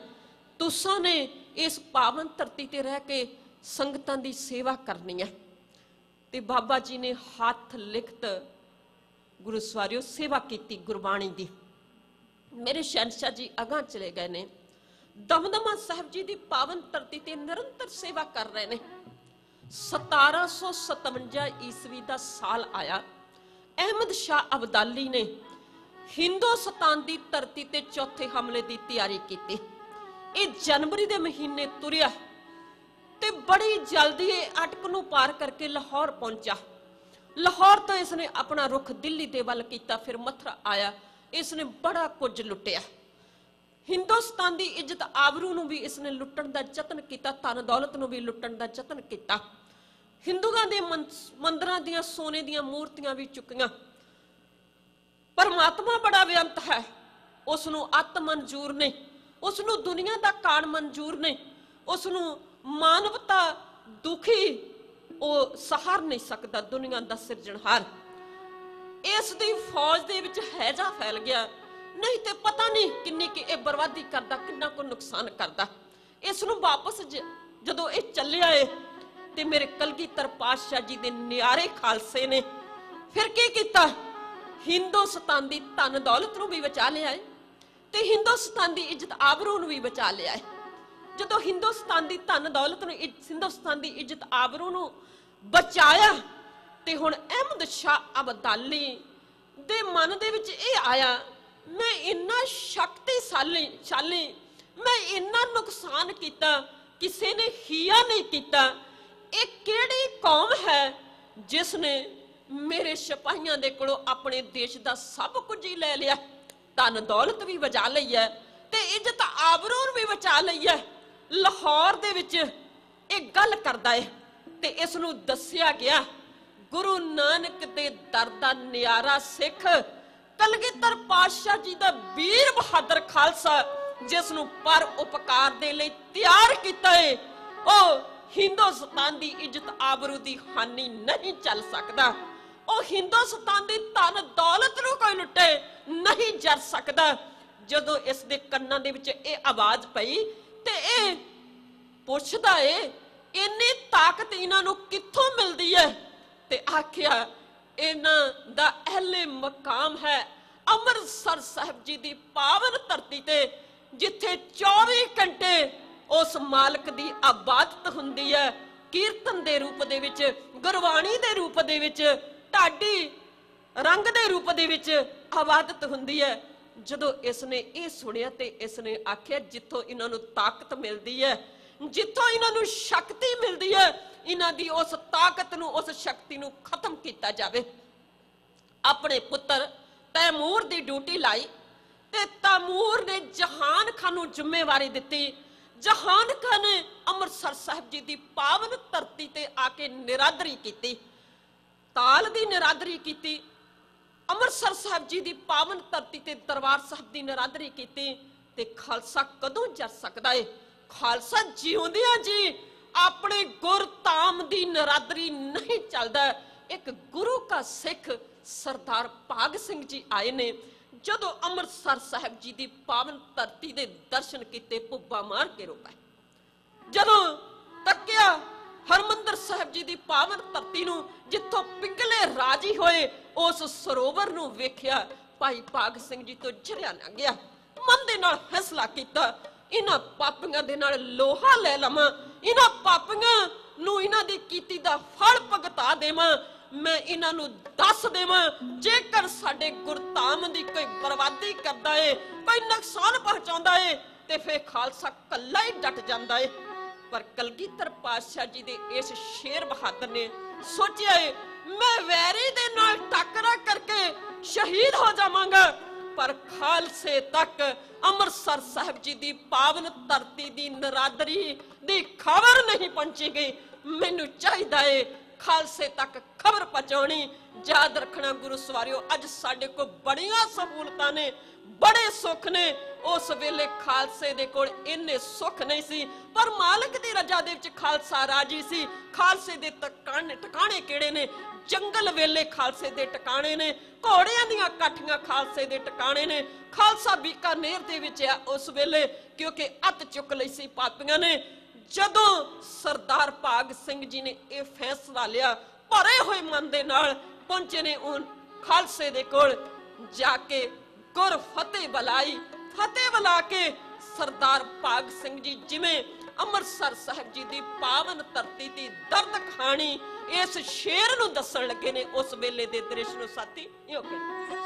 तुसां ने इस पावन धरती ते रह के संगतां दी सेवा करनी है। ते बाबा जी ने हथ लिखत गुरु सवारियों सेवा की गुरबाणी दी। मेरे शहनशाह जी अगां चले गए ने, दमदमा साहिब जी दी पावन धरती ते निरंतर सेवा कर रहे ने। 1757 ईस्वी का साल आया, अहमद शाह अब्दाली ने हिंदुस्तान की धरती ते चौथे हमले की तैयारी की। ये जनवरी के महीने तुरिया ते बड़ी जल्दी ये अटक नूं पार करके लाहौर पहुंचा। लाहौर तो इसने अपना रुख दिल्ली दे वल कीता, फिर मथुरा आया। इसने बड़ा कुछ लुटिया, हिंदुस्तान की इज्जत आबरू नूं भी इसने लुटण का यतन किया, धन दौलत नूं भी लुटण का यतन किया। हिंदुओं के मंदिरां दियां सोने दियां मूर्तियां भी चुकियां। परमात्मा बड़ा बेअंत है, उसनूं अत मंजूर नहीं, उसनूं दुनिया का काण मंजूर नहीं, उसनूं मानवता दुखी वो सहार नहीं सकता। दुनिया का सिरजनहार इस दी फौज दे विच हैजा फैल गया, नहीं तो पता नहीं किन्नी की बर्बादी करता, किन्ना को नुकसान करता। इसनूं वापस जदों ये चले आए ते मेरे कलगीधर पातशाह जी दे न्यारे खालसे ने फिर की कीता, हिंदुस्तान दी धन दौलत नूं भी बचा लिया है ते हिंदुस्तान दी इज्जत आबरू नूं भी बचा लिया है। जदों हिंदुस्तान दी धन दौलत नूं, हिंदुस्तान दी इज्जत आबरू नूं बचाया ते हुण अहमद शाह अब्दाली दे मन दे विच इह आया, मैं इन्ना शक्तिशाली मैं इन्ना नुकसान किया, किसी ने हिया नहीं किया। एक केड़ी कौम है जिसने मेरे सिपाहियों दे कोलों अपने देश का सब कुछ ही ले लिया, धन दौलत भी बचा लई है ते इज्जत आबरू भी बचा लई है। लाहौर दे विच एक गल करदा है ते इसनूं दस्सिया गया, गुरु नानक दे दर दा न्यारा सिख कलगीधर पातशाह जी दा वीर बहादुर खालसा जिसनूं पर उपकार दे लई तैयार कीता है, ओ हिंदुस्तान दी इज्जत आबरू दी हानि नहीं चल सकदा। ओ हिंदुस्तान दी धन दौलत नूं कोई लुटे नहीं जर सकदा। जदों इस दे कन्नां दे विच इह आवाज पई ते इह पुछदा है, इन्नी ताकत इन्हां नूं कित्थों मिलदी है? ते आखिया इन्हां दा अहले मकाम है अमृतसर साहिब जी दी पावन धरती ते, जिथे 24 घंटे उस मालक दी इबादत हुंदी है, कीर्तन दे रूप दे विच, गुरबाणी दे रूप दे विच, ढाडी रंग दे रूप दे विच इबादत हुंदी है। जदों इसने ये सुनिया ते इसने आखिया, जिथों इन्हां नूं ताकत मिलदी है, जिथों इन्हां नूं शक्ति मिलदी है, इन्हां दी उस ताकत नूं, उस शक्ति नूं खत्म किया जावे। अपने पुत्र तैमूर दी ड्यूटी लाई ते तैमूर ने जहान खान नूं जिम्मेवारी दित्ती। जहान खान ने अमृतसर साहिब जी दी पावन धरती ते आके निरादरी कीती, ताल दी निरादरी कीती, अमृतसर साहिब जी दी पावन धरती ते दरबार साहिब दी निरादरी कीती। ते खालसा कदों जर सकदा है? खालसा जिउंदियां जी अपने गुरधाम दी निरादरी नहीं चलदा। एक गुरु का सिख सरदार भाग सिंह जी आए ने, जदों अमृतसर साहिब जी दी पावन धरती दे दर्शन कीते, पुब्बा मार के रोका। जदों तक्या हरमंदर साहिब जी दी पावन धरती नूं, जिथों पिघले राजी होए उस सरोवर नूं वेखिया, भाई भाग सिंह जी तो झरिया ना गया। मन दे नाल फैसला कीता, इन्हां पापियां दे नाल लोहा ले लवां, इन्हां पापियां नूं इन्हां दी कीती दा फल भुगता देवां। मैं इन्हां नूं दस देवां, जेकर साडे गुरधाम दी कोई बर्बादी करदा है, कोई नुकसान पहुंचाउंदा है, ते फिर खालसा कल्ला ही डट जांदा है। पर कलगीधर पातशाह जी दे इस शेर बहादुर ने सोचिया है, मैं वैरी दे नाल टकरा करके शहीद हो जावांगा, पर खालसे तक अमृतसर साहिब जी दी पावन धरती दी निरादरी दी खबर नहीं पहुंची गई। मैनू चाहिदा है खालसे तक खबर पहुंचानी। याद रखना गुरु सवारियो, अज साडे को बड़ियां सहूलतां ने, बड़े सुख ने। उस वेले खालसे दे कोल इन्ने सुख नहीं सी, पर मालिक दी रजा दे विच खालसा राजी सी। खालसे दे टकाने किहड़े ने? जंगल वेले खालसे दे टकाने ने, घोड़ियां दीयां काठियां खालसे दे टकाने ने। खालसा बीकानेर दे विच आ उस वेले, क्योंकि अत चुक लई सी पापियां ने। जदों सरदार भाग सिंह जी ने यह फैसला लिया, भरे हुए मन दे नाल पहुंचे ने उन खालसे दे कोल। जाके गुर फतेह बुलाई, फतेह बुला के सरदार भाग सिंह जी जिवें अमृतसर साहिब जी दी पावन धरती दी दर्द खानी इस शेर नूं दस्सण लगे ने। उस वेले दे दृश्य नूं साथी इहो कहंदे।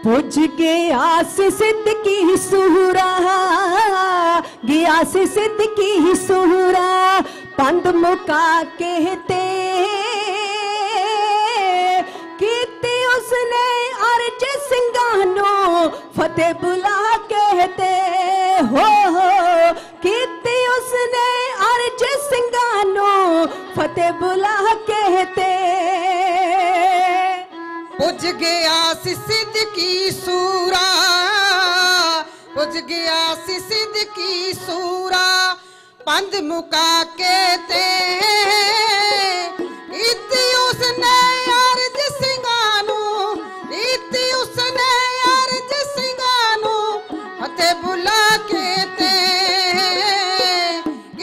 पुज गया से सिद्ध की सुहरा, गया से सिद्ध की सुहरा, पंद मुका कहते कीती उसने अर्ज सिंगानो, फतेह बुला कहते हो कीती उसने अर्ज सिंगानो, फतेह बुला कहते। पुज गया सिद्ध की सूरा, पुज गया सिद्ध की सूरा, पंद मुका कहते इति उसने अर्ज सिंगानू, इति उसने अर्ज सिंगानू, फतेह बुला कहते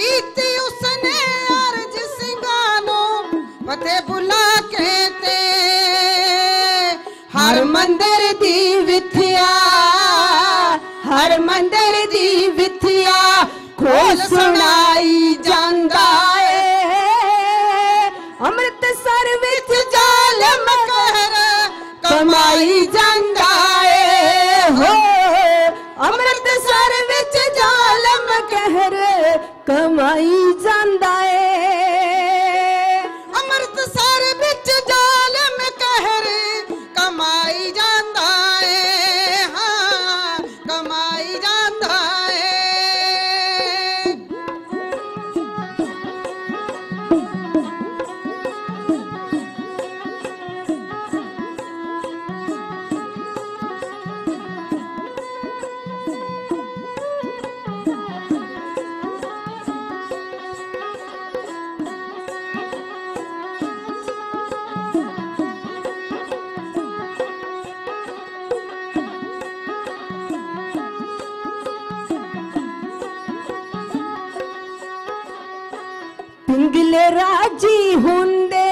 इति उसने अर्ज सिंगानू, फतेह बुला कहते। हर मंदिर दी विथया, हर मंदिर दी विथया, खोल सुनाई जांदा है। अमृतसर विच जालम कहर कमाई जांदा है हो, अमृतसर विच जालम कहर कमाई जांदा है। अमृतसर विच जालम कहर कमाई जांदा है, हाँ कमाई जांदा है। पिंगले राजी हुंदे,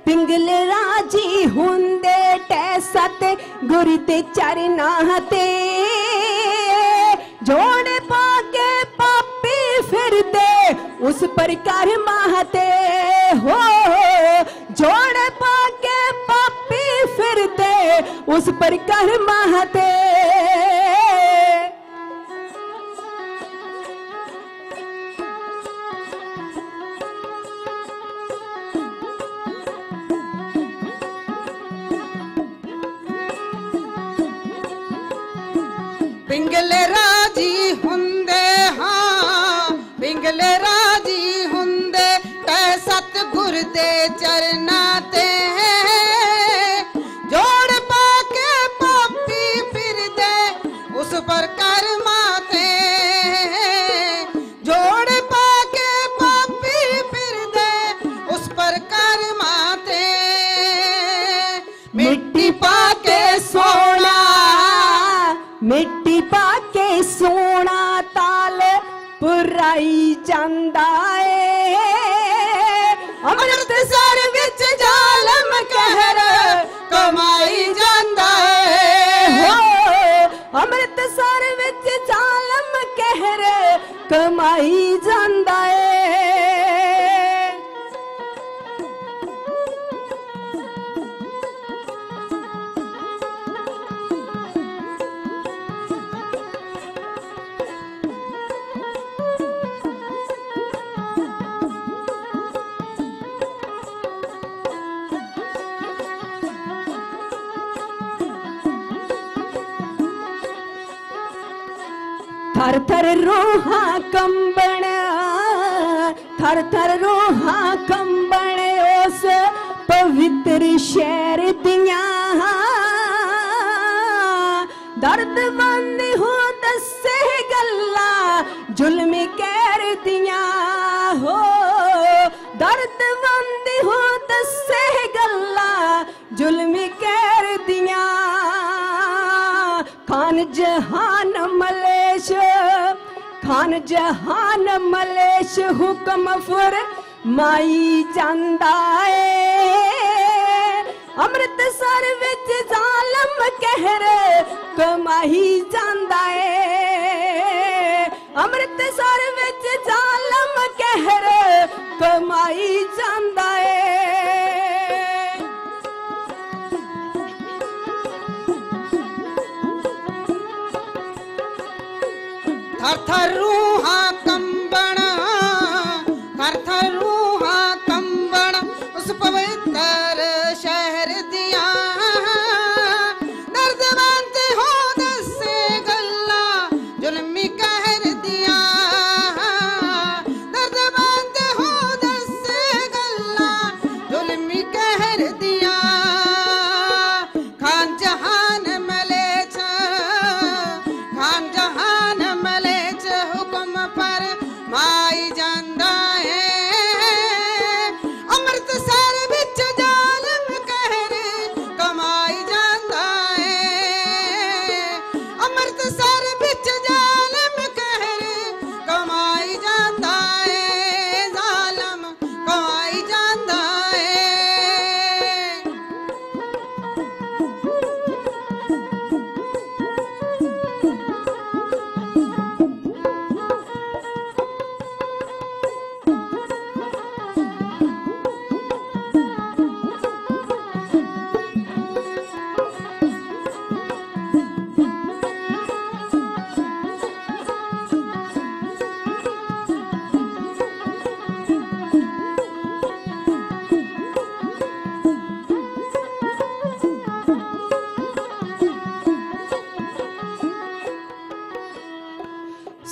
पिंगले राजी हुंदे, टैसा ते गुरु दे चरना ते, जोड़े पाके पापी फिरदे उस प्रकार माहते हो, जोड़े पाके पापी फिरदे उस प्रकार माहते। पिंगले राजी हुंदे, हाँ पिंगले राजी हुंदे, तै सतगुर दे चरना ते, जोड़ पाके पापी फिरदे उस पर कर्मा ते, जोड़ पाके पापी फिरदे उस पर कर्मा ते। मिट्टी पाके सोना, मिट्टी पाके सोना, ताल पुराई जांदा है। अमृतसर विच जालम कहर कमाई जांदा है हो, अमृतसर विच जालम कहर कमाई जांदा है। थर रूहां कंबण, थर थर रूहां कंबण उस पवित्र शहर दियां। दर्द बंद हो दसे गल्ला जुल्म कैर दियां हो, दर्द बंद हो दसे गल्ला जुल्म कैर दियां। खान जहान मलेश, खान जहान मलेश हुक्म फुर माई जांदा है। अमृतसर विच जालम कहर कमाई जांदा है। अमृतसर विच जालम कहर कमाई जांदा है। थर थर रूहां कंबण, थर थर रूहां कंबण उस पवित्र शहर दियां। दर्दवंत हो दसे गल्ला जुल्मी कहर दियां। दर्दवंत हो दसे गल्ला जुल्मी कहर दियां। खान जहान मलेच, खान जहान मलेच हुक्म पर माई जांदा है। अमृतसर विच जालम कहर कमाई जांदा है। अमृतसर विच जालम कहर कमाई जांदा है। जालम कमाई जांदा है।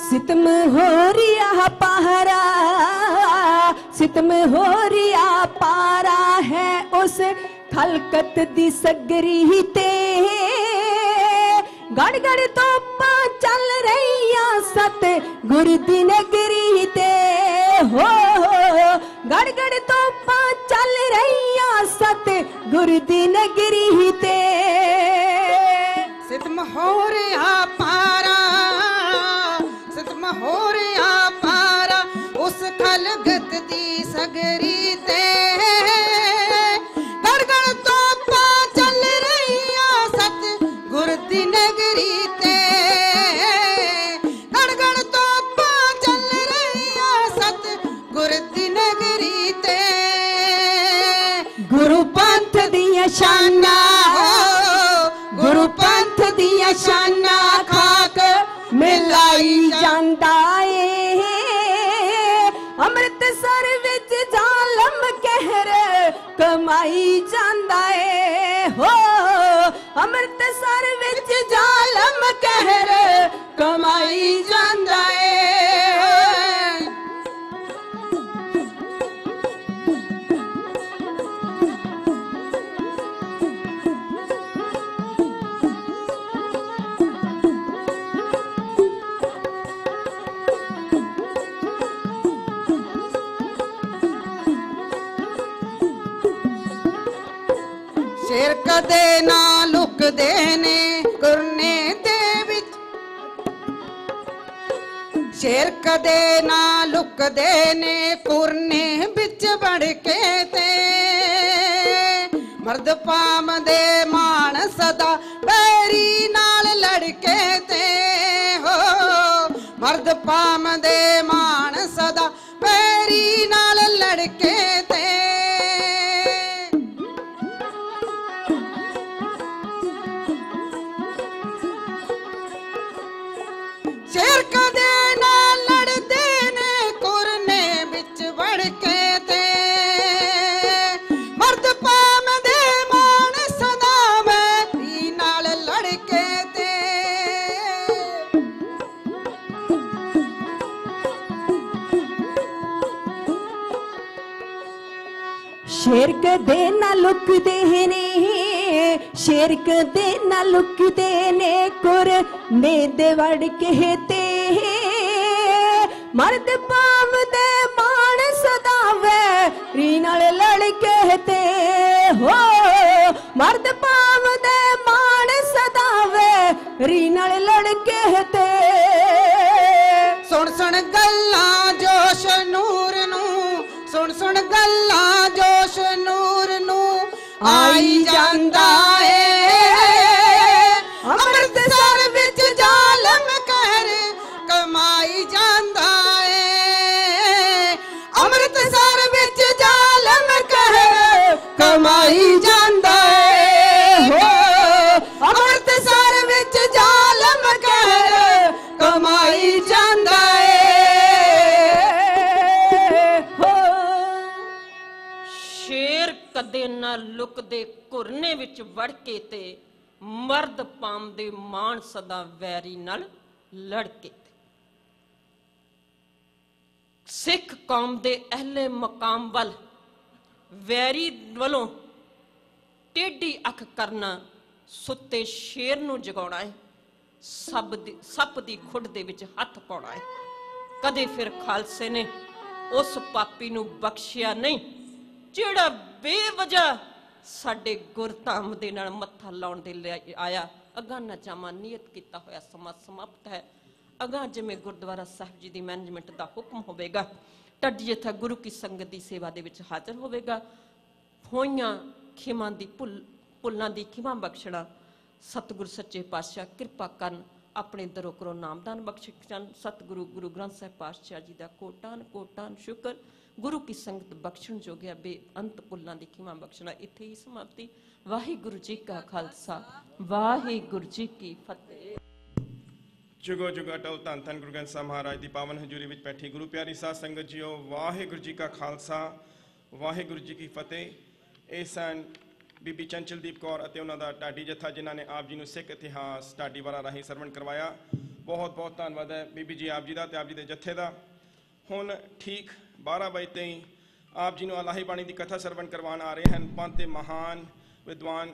सितम हो रिया पारा, सितम हो रिया पारा है उस खलकत दी सगरी ते। गड़ गड़ तोपा चल रही सत गुर दी नगरी ते हो। गड़ गड़ तोपा चल रही सत गुर दी नगरी ते। सितम हो रिया पारा, सितम हो रिया पारा उस खलगत दी सगरी ते। गड़ गड़ तोपा चल रही सत गुर दी नगरी ते। गड़ गड़ तोपा चल रही सत गुर दी नगरी ते। गुरु पंथ दिया शाना, गुरु पंथ दिया शाना खाक मिलाई जांदा है। अमृतसर विच जालम कहर कमाई जांदा है हो। अमृतसर विच जालम कहर कमाई जांदा है। शेर कदे ना लुकदे ने कुरने दे विच। शेर कदे ना लुकदे ने कुरने बिच बड़ के ते। मर्द पाम दे मान सदा बैरी नाल लड़के ते हो। मर्द पाम दे मान सदा बैरी नाल लड़के ते। शेर कदे ना लड़दे ने कुरने बिच बड़ के ते। मर्द पाम दे मान सदा बैरी नाल लड़के ते। शेर कदे ना लुकदे ने, शेर कदे ना लुकदे ने, कुर ने दे वड़ कहते मर्द पाव दे मान सदा वैरी नाल लड़ कहते हो, मर्द पाव दे मान सदा वैरी नाल लड़ कहते। सुन सुन गल्लां जोश नूर नू, सुन सुन गल्लां जोश नूर नू आई जांदा है। अमृतसर विच जालम कहर कमाई जांदा है, अमृतसर विच जालम कहर कमाई जांदा है हो, अमृतसर विच जालम कहर कमाई जांदा हो। शेर कदे ना लुकदे घुरने विच वड़ के ते, मर्द पामदे माण सदा वैरी नाल लड़ के। सिख कौम दे अहले मकाम वल वैरी वलों टेढ़ी अख करना, सुते शेर नूं जगाउणा है, सप दी खुड दे विच हथ पाउणा है। कदे फिर खालसे ने उस पापी नूं बख्शिया नहीं जिहड़ा बेवजह साडे गुरधाम दे नाल मत्था लाउण दे लई आया। अगां नजामा नियत कीता होया समां समाप्त है। अगां जिवें गुरुद्वारा साहिब जी दी मैनेजमेंट दा हुक्म होवेगा, ढड्डी जथा गुरु की संगत दी सेवा दे विच हाज़र होवेगा। होइयां खिमां दी भुल्लां दी खिमा बख्शणा सतगुरु सच्चे पातशाह कृपा करन, अपने दरों करो नामदान बख्शण। सतगुरु गुरु ग्रंथ साहिब पातशाह जी दा कोटान कोटान शुक्र। गुरु की संगत बख्शण जोगिया बेअंत भुल्लां दी खिमा बख्शणा। इत्थे ही समाप्ति। वाहिगुरु जी का खालसा, वाहिगुरु जी की फतेह। जुगो जुग अटल धन धन गुरु ग्रंथ साहिब महाराज की पावन हजूरी में बैठी गुरु प्यारी साध संगत जीओ, वाहिगुरु जी का खालसा, वाहिगुरु जी की फतेह। ये सन बीबी चंचलदीप कौर और उन्होंने ढाडी जत्था जिन्हों ने आप जी को सिख इतिहास ढाडी वाला राही सरवण करवाया। बहुत बहुत धन्यवाद है बीबी जी आप जी का, आप जी के जत्थे का। हुण ठीक 12 बजे ही आप जी अलाही बाणी की कथा सरवण करवान आ रहे हैं पंत के महान विद्वान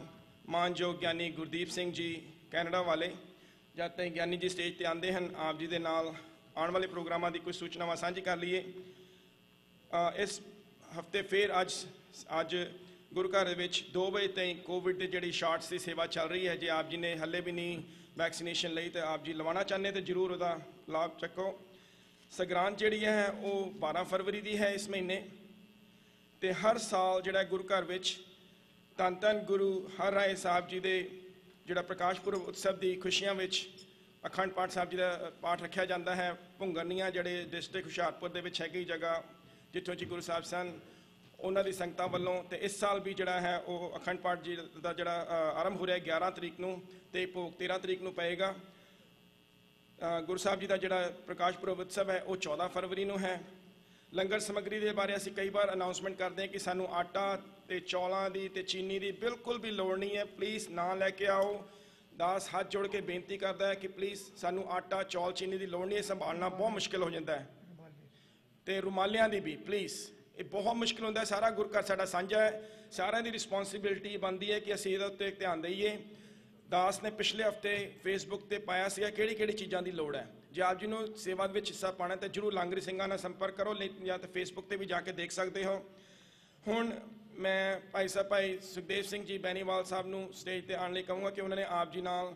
मानयोग ज्ञानी गुरदीप सिंह जी कैनेडा वाले। जब तक ज्ञानी जी स्टेज पर आते हैं, आप जी के नाल आने वाले प्रोग्रामों की कुछ सूचनावां साझी कर लीए। इस हफ्ते फिर अज गुरु घर 2 बजे तई कोविड की जी शॉट्स की सेवा चल रही है। जो आप जी ने हले भी नहीं वैक्सीनेशन ली तो आप जी लवाना चाहते तो जरूर उसका लाभ चको। सगरांद जी है वो 12 फरवरी की है इस महीने। तो हर साल जो गुरु घर धन धन गुरु हर राय साहब जी के जोड़ा प्रकाश पुरब उत्सव की खुशियों में अखंड पाठ साहब जी का पाठ रखा जाता है। भुंगरनिया जोड़े डिस्ट्रिक्ट हुशियारपुर के हैगी जगह जितों जी गुरु साहब सन उन्होंने संगतां वालों। तो इस साल भी जोड़ा है वो अखंड पाठ जी का जोड़ा आरंभ हो रहा है 11 तरीक को, तो भोग 13 तरीक को पेगा। गुरु साहब जी का जोड़ा प्रकाश पुरब उत्सव है वो 14 फरवरी को है। लंगर समग्री के बारे असीं कई बार अनाउंसमेंट करते हैं कि सानू आटा तो चौलों की तो चीनी की बिल्कुल भी लोड़ नहीं है, प्लीज़ ना लैके आओ। दास हाथ जोड़ के बेनती करता है कि प्लीज़ सानू आटा चौल चीनी की लोड़ नहीं है, संभालना बहुत मुश्किल हो जाता है। तो रुमालियां की भी प्लीज़, ये बहुत मुश्किल होता है। सारा गुरु घर साडा साझा है, सारिਆਂ की रिस्पॉन्सिबिलिटी बनती है कि असीं इहदे उत्ते ध्यान दईए। दास ने पिछले हफ्ते फेसबुक पर पाया सीगा किहड़ी किहड़ी चीज़ों की लोड़ है। जे आप जी को सेवा में हिस्सा पाना तो जरूर लांगरी सिंघां नाल संपर्क करो, या तो फेसबुक पर भी जाके देख सकते हो। हुण मैं भाई साहब भाई सुखदेव सिंह जी बैनीवाल साहब को स्टेज पर आने कहूँगा कि उन्होंने आप जी नाल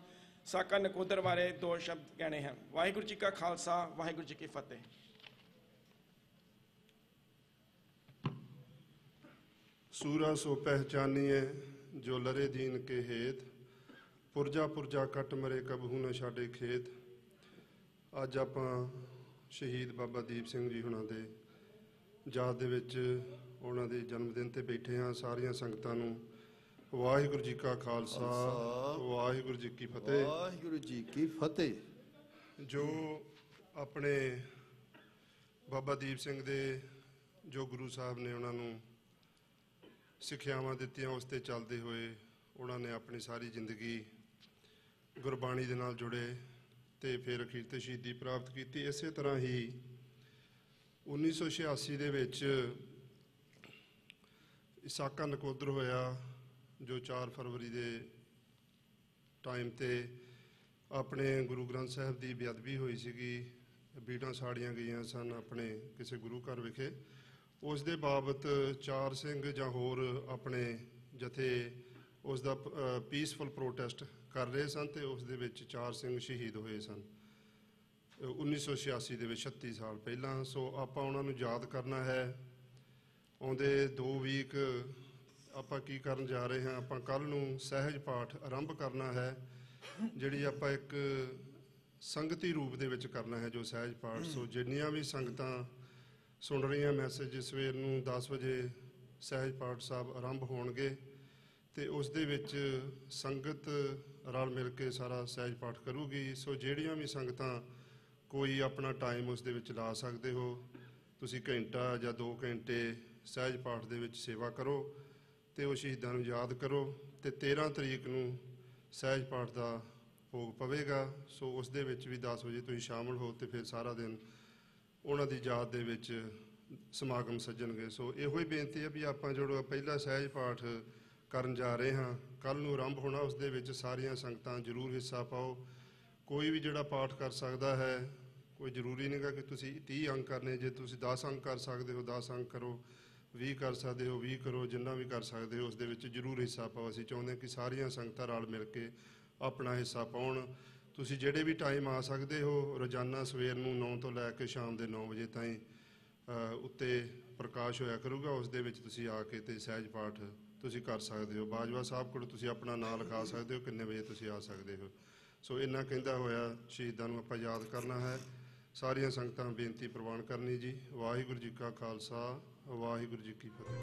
साका नकोदर बारे 2 शब्द कहने हैं। वाहिगुरू जी का खालसा, वाहिगुरू जी की फतेह। सूरा सो पहचानिए जो लरे दीन के हेत, पुरजा पुरजा कट मरे कबहू न छाड़े खेत। अज आप शहीद बाबा दीप सिंह जी हुणां दे याद दे विच उन्हां दे जन्मदिन ते बैठे हाँ। सारियां संगतां नूं वाहिगुरू जी का खालसा, वाहिगुरू जी की फतेह। वाहिगुरू जी की फतेह। जो अपने बाबा दीप सिंह दे जो गुरु साहब ने उन्होंने सिक्ख्यावां दित्तियां उस ते चलते हुए उन्होंने अपनी सारी जिंदगी गुरबाणी दे नाल जुड़े ते फिर अखीर ते शहीदी प्राप्त की। इस तरह ही 1986 दे विच ਇਸਾਕਾ ਨਕੋਦਰ ਹੋਇਆ ਜੋ 4 ਫਰਵਰੀ ਦੇ ਟਾਈਮ ਤੇ ਆਪਣੇ ਗੁਰੂ ਗ੍ਰੰਥ ਸਾਹਿਬ ਦੀ ਬੇਅਦਬੀ ਹੋਈ ਸੀਗੀ, ਬੀੜਾਂ ਸਾੜੀਆਂ ਗਈਆਂ ਸਨ ਆਪਣੇ ਕਿਸੇ ਗੁਰੂ ਘਰ ਵਿਖੇ। ਉਸ ਦੇ ਬਾਬਤ 4 ਸਿੰਘ ਜਾਂ ਹੋਰ ਆਪਣੇ ਜਥੇ ਉਸ ਦਾ ਪੀਸਫੁਲ ਪ੍ਰੋਟੈਸਟ ਕਰ ਰਹੇ ਸਨ ਤੇ ਉਸ ਦੇ ਵਿੱਚ 4 ਸਿੰਘ ਸ਼ਹੀਦ ਹੋਏ ਸਨ 1986 ਦੇ ਵਿੱਚ, 36 ਸਾਲ ਪਹਿਲਾਂ। ਸੋ ਆਪਾਂ ਉਹਨਾਂ ਨੂੰ ਯਾਦ ਕਰਨਾ ਹੈ। ਆਉਂਦੇ 2 ਵੀਕ ਆਪਾਂ ਕੀ ਕਰਨ ਜਾ ਰਹੇ ਹਾਂ, ਆਪਾਂ ਕੱਲ੍ਹ ਨੂੰ ਸਹਿਜ ਪਾਠ ਆਰੰਭ ਕਰਨਾ ਹੈ, ਜਿਹੜੀ ਆਪਾਂ ਇੱਕ ਸੰਗਤੀ ਰੂਪ ਦੇ ਵਿੱਚ ਕਰਨਾ ਹੈ ਜੋ ਸਹਿਜ ਪਾਠ। ਸੋ ਜਿੰਨੀਆਂ ਵੀ ਸੰਗਤਾਂ ਸੁਣ ਰਹੀਆਂ ਮੈਸੇਜ, ਸਵੇਰ ਨੂੰ 10 ਵਜੇ ਸਹਿਜ ਪਾਠ ਸਾਹਿਬ ਆਰੰਭ ਹੋਣਗੇ ਤੇ ਉਸ ਦੇ ਵਿੱਚ ਸੰਗਤ ਰਲ ਮਿਲ ਕੇ ਸਾਰਾ ਸਹਿਜ ਪਾਠ ਕਰੂਗੀ। ਸੋ ਜਿਹੜੀਆਂ ਵੀ ਸੰਗਤਾਂ ਕੋਈ ਆਪਣਾ ਟਾਈਮ ਉਸ ਦੇ ਵਿੱਚ ਲਾ ਸਕਦੇ ਹੋ, ਤੁਸੀਂ ਘੰਟਾ ਜਾਂ 2 ਘੰਟੇ ਸਹਿਜ ਪਾਠ ਦੇ ਵਿੱਚ ਸੇਵਾ ਕਰੋ ਤੇ ਉਹ ਸ਼ਹੀਦਾਂ ਨੂੰ ਯਾਦ ਕਰੋ। ਤੇ 13 ਤਰੀਕ ਨੂੰ ਸਹਿਜ ਪਾਠ ਦਾ ਭੋਗ ਪਵੇਗਾ। ਸੋ ਉਸ ਦੇ ਵਿੱਚ ਵੀ 10 ਵਜੇ ਤੁਸੀਂ ਸ਼ਾਮਲ ਹੋ ਤੇ ਫਿਰ ਸਾਰਾ ਦਿਨ ਉਹਨਾਂ ਦੀ ਯਾਦ ਦੇ ਵਿੱਚ ਸਮਾਗਮ ਸੱਜਣਗੇ। ਸੋ ਇਹੋ ਹੀ ਬੇਨਤੀ ਹੈ ਵੀ ਆਪਾਂ ਜਿਹੜਾ ਪਹਿਲਾ ਸਹਿਜ ਪਾਠ ਕਰਨ ਜਾ ਰਹੇ ਹਾਂ, ਕੱਲ੍ਹ ਨੂੰ ਆਰੰਭ ਹੋਣਾ, ਉਸ ਦੇ ਵਿੱਚ ਸਾਰੀਆਂ ਸੰਗਤਾਂ ਜ਼ਰੂਰ ਹਿੱਸਾ ਪਾਓ। ਕੋਈ ਵੀ ਜਿਹੜਾ ਪਾਠ ਕਰ ਸਕਦਾ ਹੈ, ਕੋਈ ਜ਼ਰੂਰੀ ਨਹੀਂਗਾ ਕਿ ਤੁਸੀਂ 30 ਅੰਕ ਕਰਨੇ। ਜੇ ਤੁਸੀਂ 10 ਅੰਕ ਕਰ ਸਕਦੇ ਹੋ 10 ਅੰਕ ਕਰੋ, 20 ਕਰ ਸਕਦੇ ਹੋ 20 ਕਰੋ, ਜਿੰਨਾ ਵੀ ਕਰ ਸਕਦੇ ਹੋ ਉਸ ਦੇ ਵਿੱਚ ਜ਼ਰੂਰ ਹਿੱਸਾ ਪਾਓ। ਅਸੀਂ ਚਾਹੁੰਦੇ ਹਾਂ ਕਿ ਸਾਰੀਆਂ ਸੰਗਤਾਂ ਰਲ ਮਿਲ ਕੇ ਆਪਣਾ ਹਿੱਸਾ ਪਾਉਣ। ਤੁਸੀਂ ਜਿਹੜੇ ਵੀ ਟਾਈਮ ਆ ਸਕਦੇ ਹੋ, ਰੋਜ਼ਾਨਾ ਸਵੇਰ ਨੂੰ 9 ਤੋਂ ਲੈ ਕੇ ਸ਼ਾਮ ਦੇ 9 ਵਜੇ ਤਾਈਂ ਉੱਤੇ ਪ੍ਰਕਾਸ਼ ਹੋਇਆ ਕਰੂਗਾ, ਉਸ ਦੇ ਵਿੱਚ ਤੁਸੀਂ ਆ ਕੇ ਤੇ ਸਹਿਜ ਪਾਠ ਤੁਸੀਂ ਕਰ ਸਕਦੇ ਹੋ। ਬਾਜਵਾ ਸਾਹਿਬ ਕੋਲ ਤੁਸੀਂ ਆਪਣਾ ਨਾਂ ਲਿਖਾ ਸਕਦੇ ਹੋ, ਕਿੰਨੇ ਵਜੇ ਤੁਸੀਂ ਆ ਸਕਦੇ ਹੋ। ਸੋ ਇੰਨਾ ਕਹਿੰਦਾ ਹੋਇਆ ਸ਼ਹੀਦਾਂ ਨੂੰ ਆਪਾਂ ਯਾਦ ਕਰਨਾ ਹੈ। ਸਾਰੀਆਂ ਸੰਗਤਾਂ ਬੇਨਤੀ ਪ੍ਰਵਾਨ ਕਰਨੀ ਜੀ। ਵਾਹਿਗੁਰੂ ਜੀ ਕਾ ਖਾਲਸਾ, ਵਾਹਿਗੁਰੂ ਜੀ ਕੀ ਫਤਿਹ।